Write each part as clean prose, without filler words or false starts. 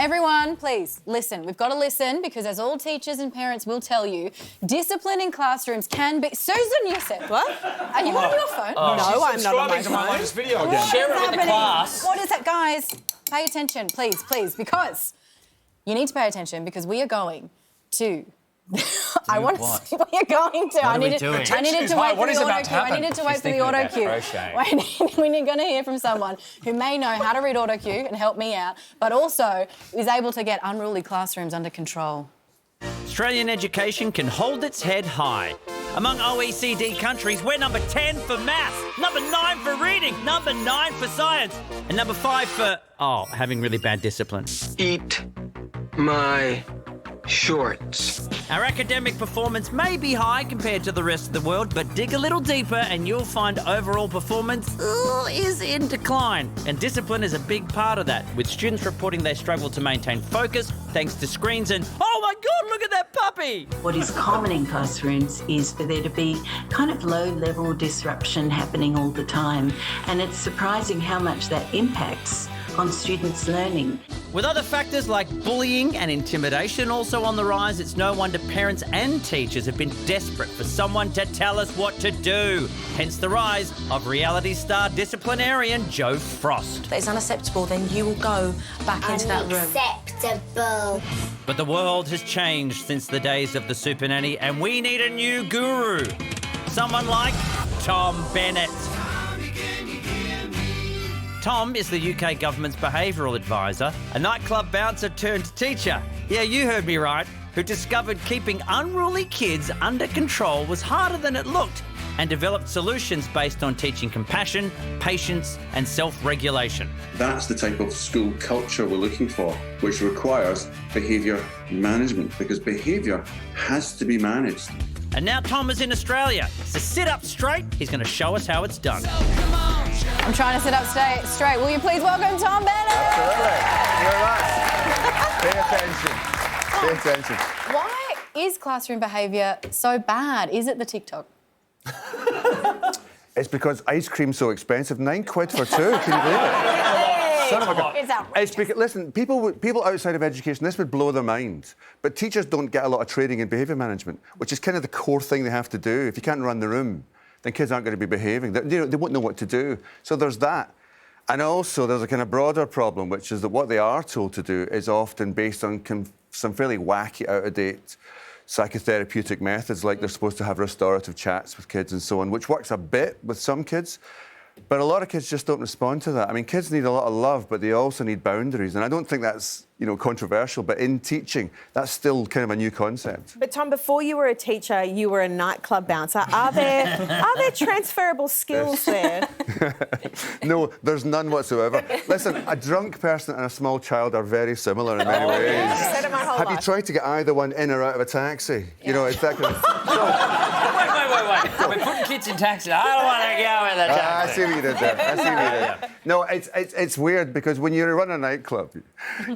Everyone, please, listen. We've got to listen because, as all teachers and parents will tell you, discipline in classrooms can be... Susan, you said... What? Are you on your phone? No, I'm not on my phone. My latest video again. Share it with the class. What is it, guys? Pay attention, please, please, because you need to pay attention because we are going to... I want to see what you're going to. What are we doing? I needed to wait for the auto cue. I needed to wait for the auto cue. We're going to hear from someone who may know how to read auto cue and help me out, but also is able to get unruly classrooms under control. Australian education can hold its head high. Among OECD countries, we're number 10 for maths, number 9 for reading, number 9 for science, and number 5 for, having really bad discipline. Eat my shorts. Our academic performance may be high compared to the rest of the world, but dig a little deeper and you'll find overall performance is in decline. And discipline is a big part of that, with students reporting they struggle to maintain focus thanks to screens and, oh my God, look at that puppy! What is common in classrooms is for there to be kind of low-level disruption happening all the time. And it's surprising how much that impacts on students' learning. With other factors like bullying and intimidation also on the rise, it's no wonder parents and teachers have been desperate for someone to tell us what to do. Hence the rise of reality star disciplinarian Joe Frost. That is unacceptable, then you will go back into that room. Unacceptable. But the world has changed since the days of the super nanny, and we need a new guru. Someone like Tom Bennett. Tom is the UK government's behavioural advisor, a nightclub bouncer turned teacher. Yeah, you heard me right. Who discovered keeping unruly kids under control was harder than it looked and developed solutions based on teaching compassion, patience and self-regulation. That's the type of school culture we're looking for, which requires behaviour management, because behaviour has to be managed. And now Tom is in Australia, so sit up straight. He's going to show us how it's done. I'm trying to sit up straight. Will you please welcome Tom Bennett? Absolutely. You're right. Pay attention. Pay attention. Why is classroom behaviour so bad? Is it the TikTok? It's because ice cream's so expensive. £9 for 2. Can you believe it? Son of a gun. It's outrageous. It's because, listen, people outside of education, this would blow their mind. But teachers don't get a lot of training in behaviour management, which is kind of the core thing they have to do. If you can't run the room, then kids aren't going to be behaving. They won't know what to do. So there's that. And also there's a kind of broader problem, which is that what they are told to do is often based on some fairly wacky, out-of-date psychotherapeutic methods, like they're supposed to have restorative chats with kids and so on, which works a bit with some kids. But a lot of kids just don't respond to that. I mean, kids need a lot of love, but they also need boundaries. And I don't think that's, controversial, but in teaching, that's still kind of a new concept. But Tom, before you were a teacher, you were a nightclub bouncer. Are there transferable skills there? No, there's none whatsoever. Listen, a drunk person and a small child are very similar in many ways. I've said it my whole life. Have you tried to get either one in or out of a taxi? Yeah. It's that kind of... Wait. We're putting kids in taxi. I don't want to go in the taxi. I see what you did there. No, it's weird because when you run a nightclub,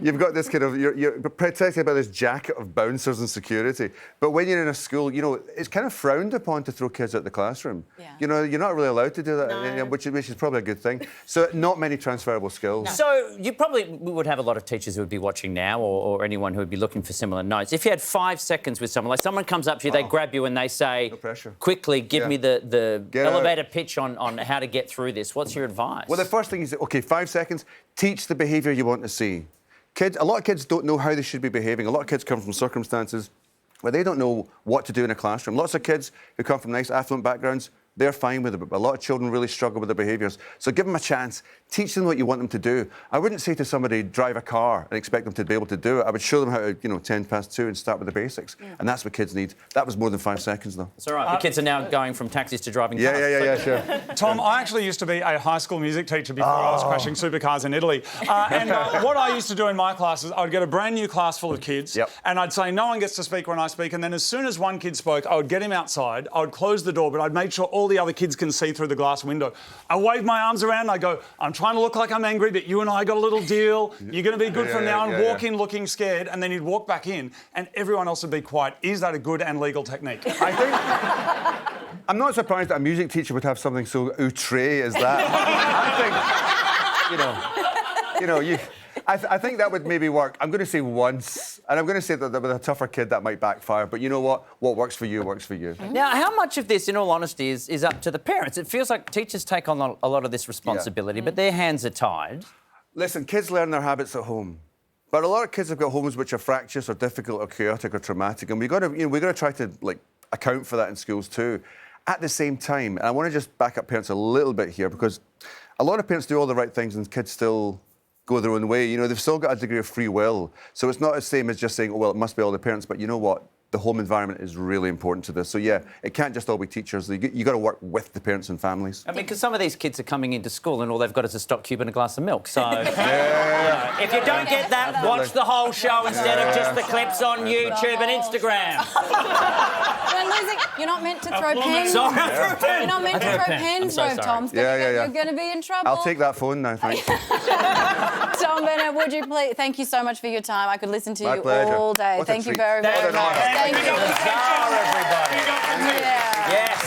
you've got this kind of... You're protected by this jacket of bouncers and security. But when you're in a school, it's kind of frowned upon to throw kids out the classroom. Yeah. You're not really allowed to do that, No. which is probably a good thing. So not many transferable skills. No. So you probably would have a lot of teachers who would be watching now or anyone who would be looking for similar notes. If you had 5 seconds with someone, like someone comes up to you, they grab you and they say, no pressure. Quickly, give me the Get elevator out. pitch on how to get through this. What's your advice? Well, the first thing is, OK, 5 seconds, teach the behaviour you want to see. A lot of kids don't know how they should be behaving. A lot of kids come from circumstances where they don't know what to do in a classroom. Lots of kids who come from nice, affluent backgrounds, they're fine with it, but a lot of children really struggle with their behaviours. So give them a chance. Teach them what you want them to do. I wouldn't say to somebody, drive a car and expect them to be able to do it. I would show them how to, 10 past 2 and start with the basics. Yeah. And that's what kids need. That was more than 5 seconds, though. It's all right. The kids are now going from taxis to driving cars. Yeah, sure. Tom, I actually used to be a high school music teacher before I was crashing supercars in Italy. What I used to do in my classes, I would get a brand new class full of kids, and I'd say no one gets to speak when I speak, and then as soon as one kid spoke, I would get him outside, I would close the door, but I'd make sure all the other kids can see through the glass window. I wave my arms around and I go, I'm trying to look like I'm angry, but you and I got a little deal. You're going to be good from now on. Walk in looking scared, and then you'd walk back in and everyone else would be quiet. Is that a good and legal technique? I think... I'm not surprised that a music teacher would have something so outre as that. I think, I think that would maybe work. I'm going to say once, and I'm going to say that with a tougher kid that might backfire. But you know what? What works for you works for you. Now, how much of this, in all honesty, is up to the parents? It feels like teachers take on a lot of this responsibility, but their hands are tied. Listen, kids learn their habits at home. But a lot of kids have got homes which are fractious or difficult or chaotic or traumatic, and we've got to try to account for that in schools too. At the same time, and I want to just back up parents a little bit here, because a lot of parents do all the right things and kids still go their own way. They've still got a degree of free will. So it's not the same as just saying, oh, well, it must be all the parents. But you know what? The home environment is really important to this. So, yeah, it can't just all be teachers. You've got to work with the parents and families. I mean, because some of these kids are coming into school and all they've got is a stock cube and a glass of milk. So, if you don't get that, watch the whole show instead of just the clips on YouTube and Instagram. You're not meant to throw pens. Sorry, You're not meant to throw pens, Tom. You're going to be in trouble. I'll take that phone now, thanks. Tom Bennett, would you please... Thank you so much for your time. I could listen to you all day. Thank you very, very much. Thank you. Thank you. Everybody. Yeah. Yes.